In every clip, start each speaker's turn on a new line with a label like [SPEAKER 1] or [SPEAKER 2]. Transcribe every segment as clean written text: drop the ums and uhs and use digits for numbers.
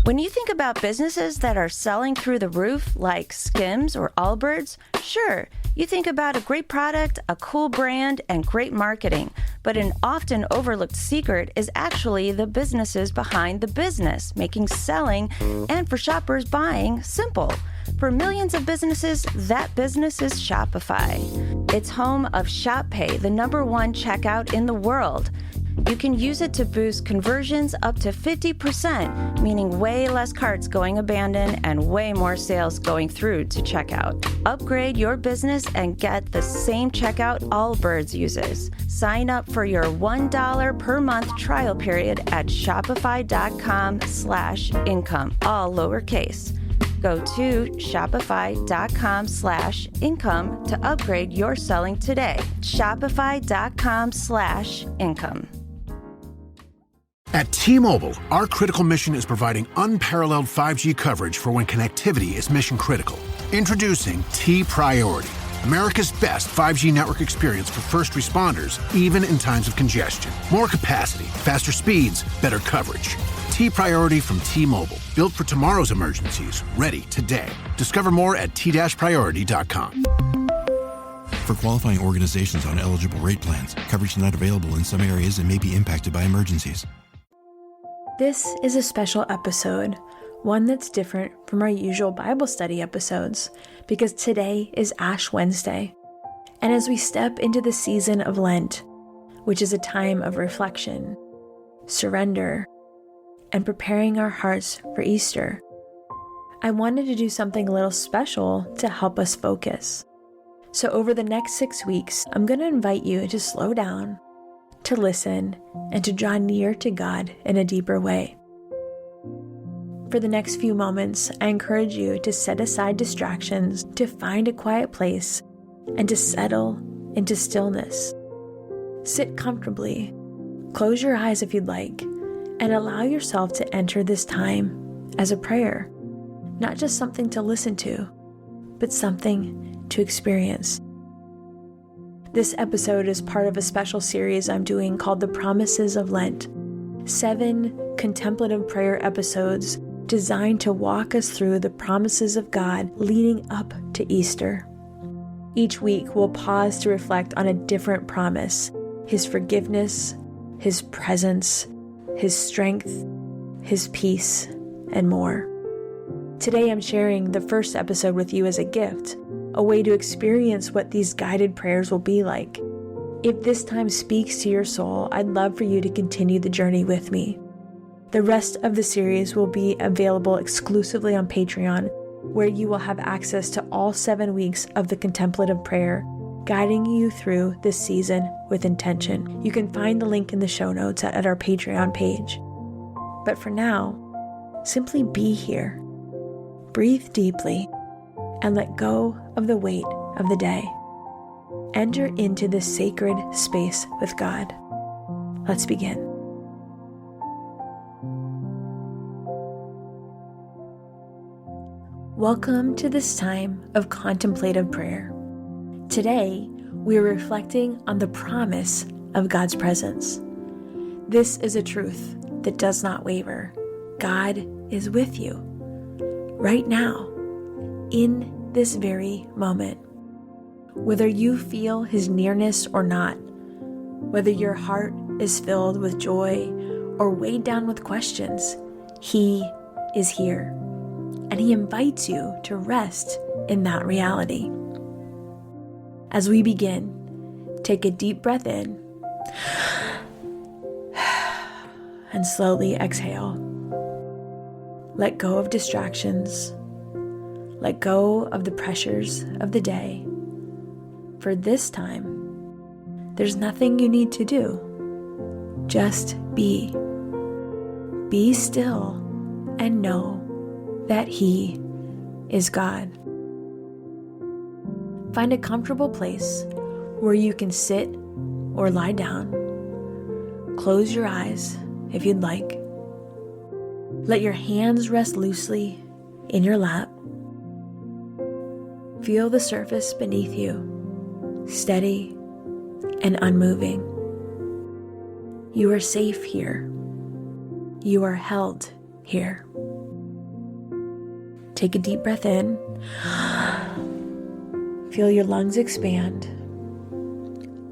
[SPEAKER 1] When you think about businesses that are selling through the roof, like Skims or Allbirds, sure, you think about a great product, a cool brand, and great marketing. But an often overlooked secret is actually the businesses behind the business, making selling and for shoppers buying simple. For millions of businesses, that business is Shopify. It's home of Shop Pay, the #1 checkout in the world. You can use it to boost conversions up to 50%, meaning way less carts going abandoned and way more sales going through to checkout. Upgrade your business and get the same checkout Allbirds uses. Sign up for your $1 per month trial period at shopify.com/income, all lowercase. Go to shopify.com/income to upgrade your selling today. Shopify.com/income.
[SPEAKER 2] At T-Mobile, our critical mission is providing unparalleled 5G coverage for when connectivity is mission critical. Introducing T-Priority, America's best 5G network experience for first responders, even in times of congestion. More capacity, faster speeds, better coverage. T-Priority from T-Mobile, built for tomorrow's emergencies, ready today. Discover more at t-priority.com.
[SPEAKER 3] For qualifying organizations on eligible rate plans, coverage not available in some areas and may be impacted by emergencies.
[SPEAKER 4] This is a special episode, one that's different from our usual Bible study episodes, because today is Ash Wednesday. And as we step into the season of Lent, which is a time of reflection, surrender, and preparing our hearts for Easter, I wanted to do something a little special to help us focus. So over the next 6 weeks, I'm going to invite you to slow down, to listen, and to draw near to God in a deeper way. For the next few moments, I encourage you to set aside distractions, to find a quiet place, and to settle into stillness. Sit comfortably, close your eyes if you'd like, and allow yourself to enter this time as a prayer, not just something to listen to, but something to experience. This episode is part of a special series I'm doing called the Promises of Lent, 7 contemplative prayer episodes designed to walk us through the promises of God leading up to Easter. Each week, we'll pause to reflect on a different promise, His forgiveness, His presence, His strength, His peace, and more. Today, I'm sharing the first episode with you as a gift, a way to experience what these guided prayers will be like. If this time speaks to your soul, I'd love for you to continue the journey with me. The rest of the series will be available exclusively on Patreon, where you will have access to all 7 weeks of the contemplative prayer, guiding you through this season with intention. You can find the link in the show notes at our Patreon page. But for now, simply be here. Breathe deeply and let go of the weight of the day. Enter into this sacred space with God. Let's begin. Welcome to this time of contemplative prayer. Today, we are reflecting on the promise of God's presence. This is a truth that does not waver. God is with you right now, in this very moment. Whether you feel His nearness or not, whether your heart is filled with joy or weighed down with questions, He is here, and He invites you to rest in that reality. As we begin, take a deep breath in and slowly exhale. Let go of distractions. Let go of the pressures of the day. For this time, there's nothing you need to do. Just be. Be still and know that He is God. Find a comfortable place where you can sit or lie down. Close your eyes if you'd like. Let your hands rest loosely in your lap. Feel the surface beneath you, steady and unmoving. You are safe here. You are held here. Take a deep breath in. Feel your lungs expand.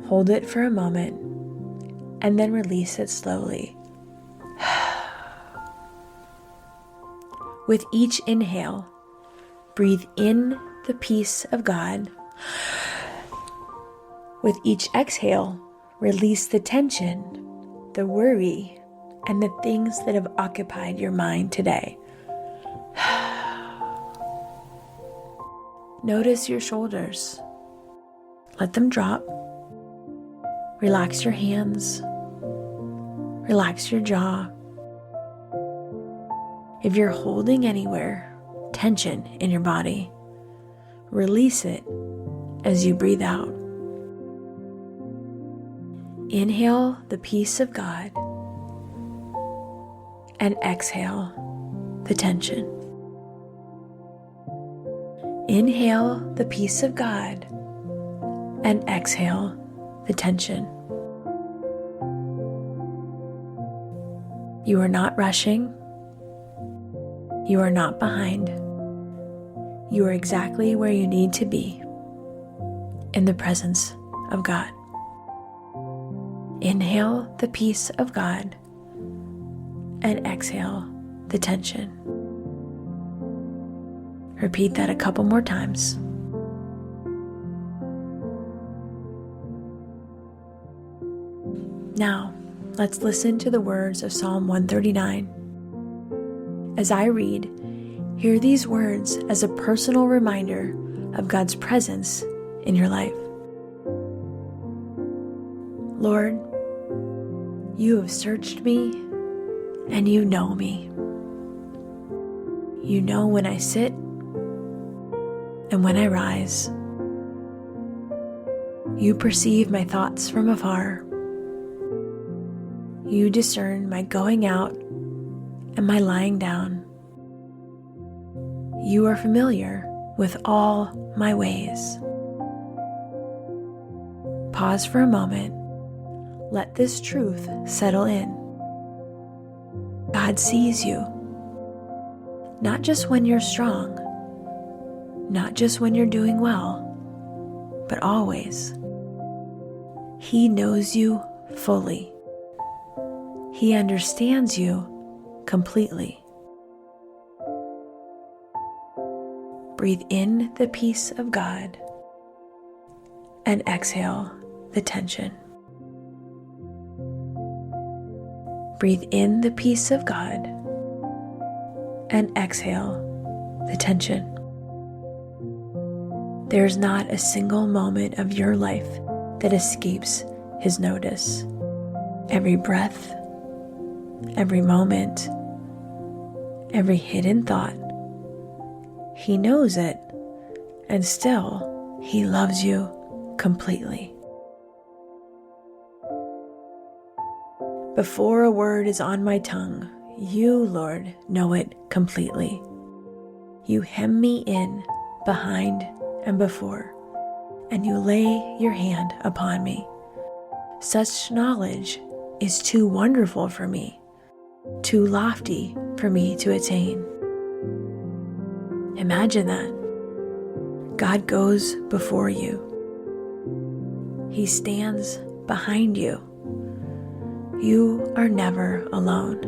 [SPEAKER 4] Hold it for a moment, and then release it slowly. With each inhale, breathe in the peace of God. With each exhale, release the tension, the worry, and the things that have occupied your mind today. Notice your shoulders. Let them drop. Relax your hands. Relax your jaw. If you're holding anywhere tension in your body, release it as you breathe out. Inhale the peace of God and exhale the tension. Inhale the peace of God and exhale the tension. You are not rushing. You are not behind. You are exactly where you need to be, in the presence of God. Inhale the peace of God and exhale the tension. Repeat that a couple more times. Now, let's listen to the words of Psalm 139. As I read, hear these words as a personal reminder of God's presence in your life. Lord, you have searched me and you know me. You know when I sit and when I rise. You perceive my thoughts from afar. You discern my going out and my lying down. You are familiar with all my ways. Pause for a moment. Let this truth settle in. God sees you, not just when you're strong, not just when you're doing well, but always. He knows you fully. He understands you completely. Breathe in the peace of God and exhale the tension. Breathe in the peace of God and exhale the tension. There's not a single moment of your life that escapes His notice. Every breath, every moment, every hidden thought, He knows it, and still He loves you completely. Before a word is on my tongue, you, Lord, know it completely. You hem me in, behind and before, and you lay your hand upon me. Such knowledge is too wonderful for me, too lofty for me to attain. Imagine that. God goes before you. He stands behind you. You are never alone.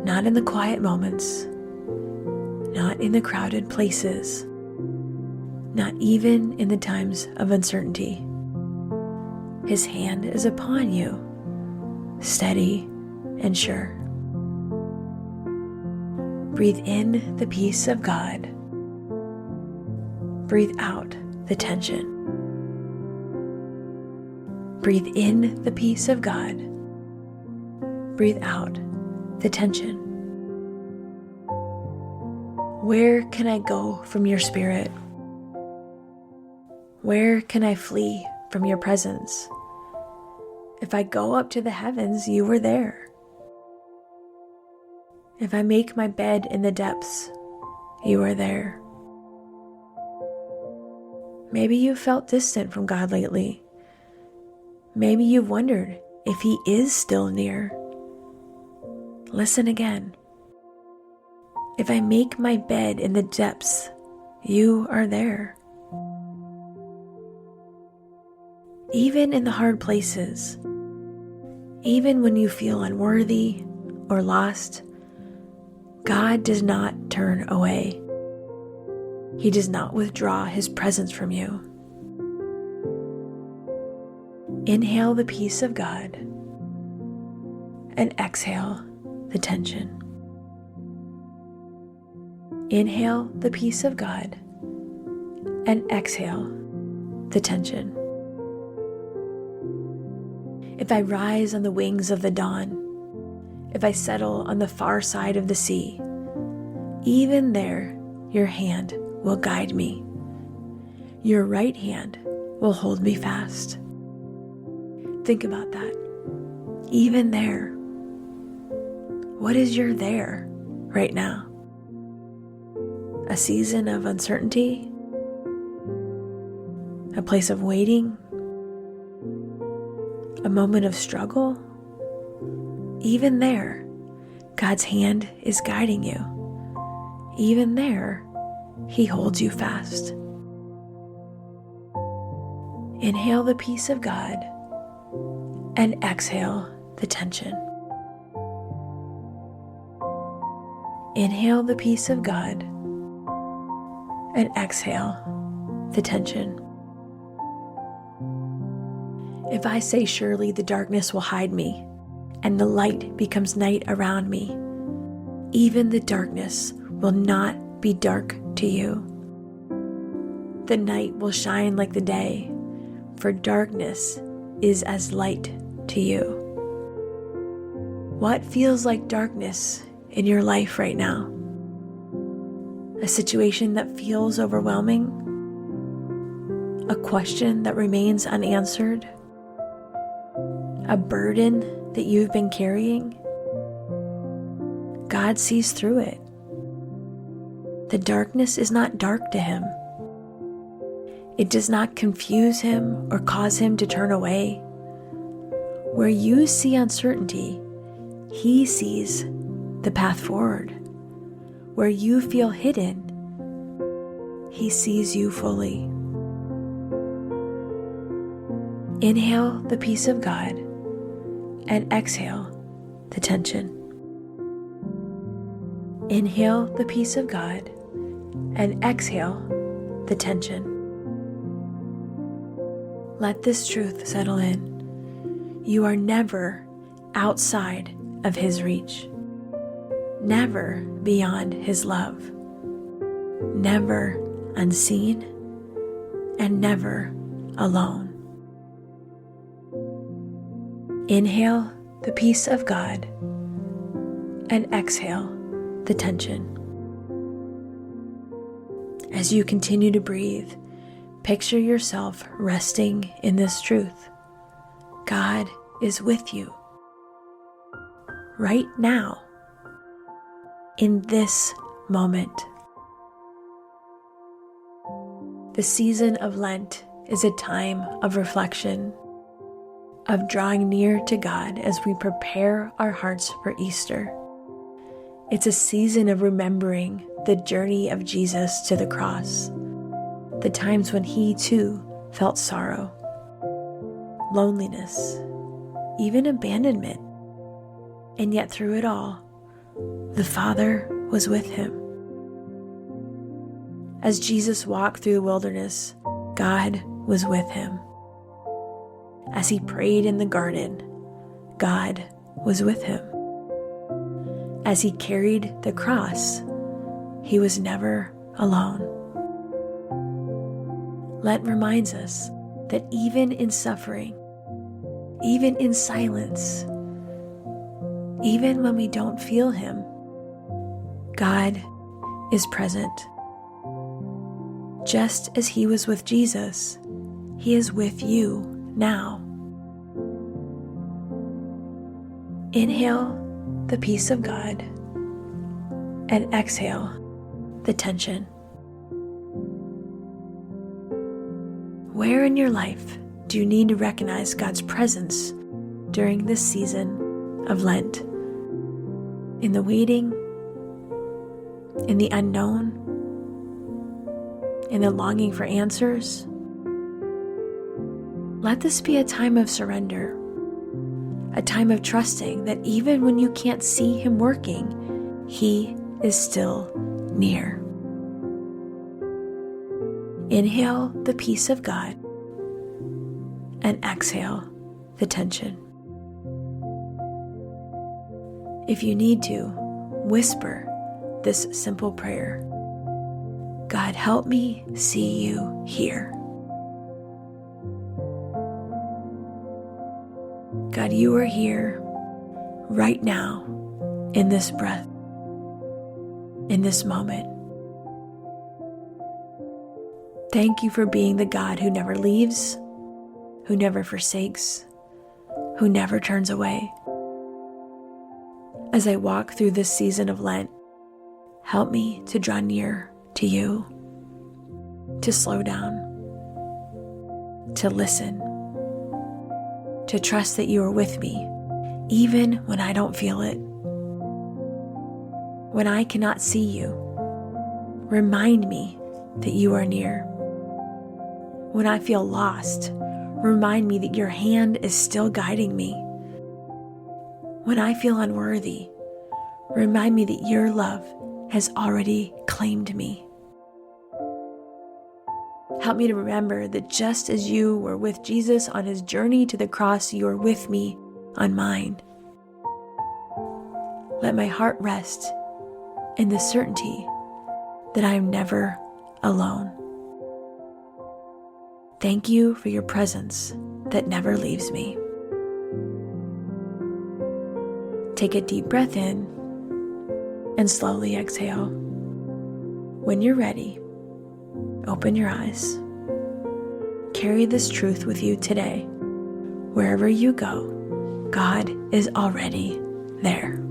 [SPEAKER 4] Not in the quiet moments, not in the crowded places, not even in the times of uncertainty. His hand is upon you, steady and sure. Breathe in the peace of God. Breathe out the tension. Breathe in the peace of God. Breathe out the tension. Where can I go from your spirit? Where can I flee from your presence? If I go up to the heavens, you are there. If I make my bed in the depths, you are there. Maybe you've felt distant from God lately. Maybe you've wondered if He is still near. Listen again. If I make my bed in the depths, you are there. Even in the hard places, even when you feel unworthy or lost, God does not turn away. He does not withdraw his presence from you. Inhale the peace of God and exhale the tension. Inhale the peace of God and exhale the tension. If I rise on the wings of the dawn, if I settle on the far side of the sea, even there your hand will guide me. Your right hand will hold me fast. Think about that. Even there. What is your there right now? A season of uncertainty? A place of waiting? A moment of struggle? Even there, God's hand is guiding you. Even there, He holds you fast. Inhale the peace of God and exhale the tension. Inhale the peace of God and exhale the tension. If I say, surely the darkness will hide me, and the light becomes night around me, even the darkness will not be dark to you. The night will shine like the day, for darkness is as light to you. What feels like darkness in your life right now? A situation that feels overwhelming? A question that remains unanswered? A burden that you've been carrying? God sees through it. The darkness is not dark to Him. It does not confuse Him or cause Him to turn away. Where you see uncertainty, He sees the path forward. Where you feel hidden, He sees you fully. Inhale the peace of God and exhale the tension. Inhale the peace of God and exhale the tension. Let this truth settle in. You are never outside of His reach, never beyond His love, never unseen, and never alone. Inhale the peace of God and exhale the tension. As you continue to breathe, picture yourself resting in this truth. God is with you right now, in this moment. The season of Lent is a time of reflection, of drawing near to God as we prepare our hearts for Easter. It's a season of remembering the journey of Jesus to the cross, the times when He too felt sorrow, loneliness, even abandonment. And yet through it all, the Father was with Him. As Jesus walked through the wilderness, God was with Him. As He prayed in the garden, God was with Him. As He carried the cross, He was never alone. Lent reminds us that even in suffering, even in silence, even when we don't feel Him, God is present. Just as He was with Jesus, He is with you now. Inhale the peace of God and exhale the tension. Where in your life do you need to recognize God's presence during this season of Lent? In the waiting, in the unknown, in the longing for answers. Let this be a time of surrender, a time of trusting that even when you can't see Him working, He is still near. Inhale the peace of God and exhale the tension. If you need to, whisper this simple prayer. God, help me see you here. God, you are here right now in this breath, in this moment. Thank you for being the God who never leaves, who never forsakes, who never turns away. As I walk through this season of Lent, help me to draw near to you, to slow down, to listen, to trust that you are with me, even when I don't feel it. When I cannot see you, remind me that you are near. When I feel lost, remind me that your hand is still guiding me. When I feel unworthy, remind me that your love has already claimed me. Help me to remember that just as you were with Jesus on his journey to the cross, you are with me on mine. Let my heart rest in the certainty that I am never alone. Thank you for your presence that never leaves me. Take a deep breath in and slowly exhale. When you're ready, open your eyes. Carry this truth with you today. Wherever you go, God is already there.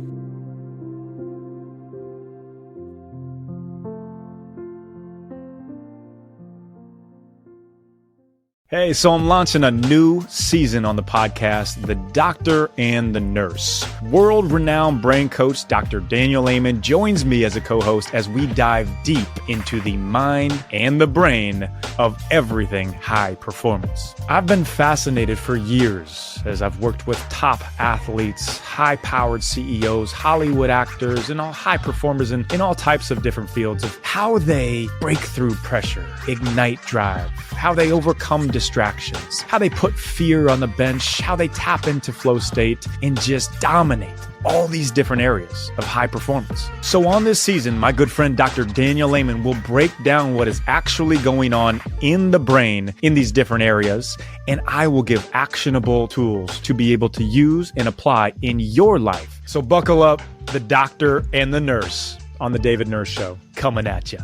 [SPEAKER 5] Hey, so I'm launching a new season on the podcast, The Doctor and the Nurse. World-renowned brain coach Dr. Daniel Amen joins me as a co-host as we dive deep into the mind and the brain of everything high performance. I've been fascinated for years as I've worked with top athletes, high-powered CEOs, Hollywood actors, and all high performers in all types of different fields of how they break through pressure, ignite drive, how they overcome distractions, how they put fear on the bench, how they tap into flow state and just dominate all these different areas of high performance. So on this season, my good friend Dr. Daniel Amen will break down what is actually going on in the brain in these different areas, and I will give actionable tools to be able to use and apply in your life. So buckle up, The Doctor and the Nurse on The David Nurse Show, coming at you.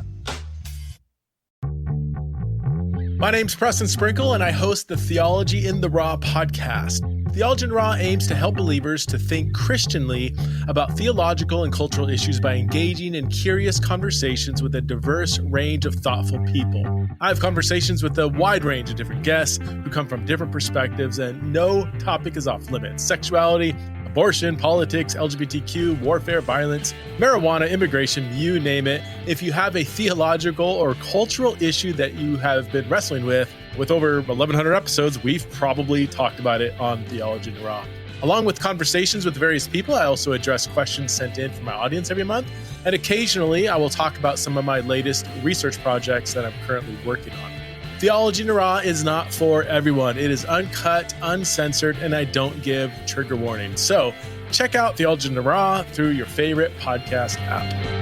[SPEAKER 6] My name's Preston Sprinkle, and I host the Theology in the Raw podcast. Theology in the Raw aims to help believers to think Christianly about theological and cultural issues by engaging in curious conversations with a diverse range of thoughtful people. I have conversations with a wide range of different guests who come from different perspectives, and no topic is off limits. Sexuality, abortion, politics, LGBTQ, warfare, violence, marijuana, immigration, you name it. If you have a theological or cultural issue that you have been wrestling with over 1,100 episodes, we've probably talked about it on Theology in the Raw. Along with conversations with various people, I also address questions sent in from my audience every month. And occasionally, I will talk about some of my latest research projects that I'm currently working on. Theology in the Raw is not for everyone. It is uncut, uncensored, and I don't give trigger warnings. So check out Theology in the Raw through your favorite podcast app.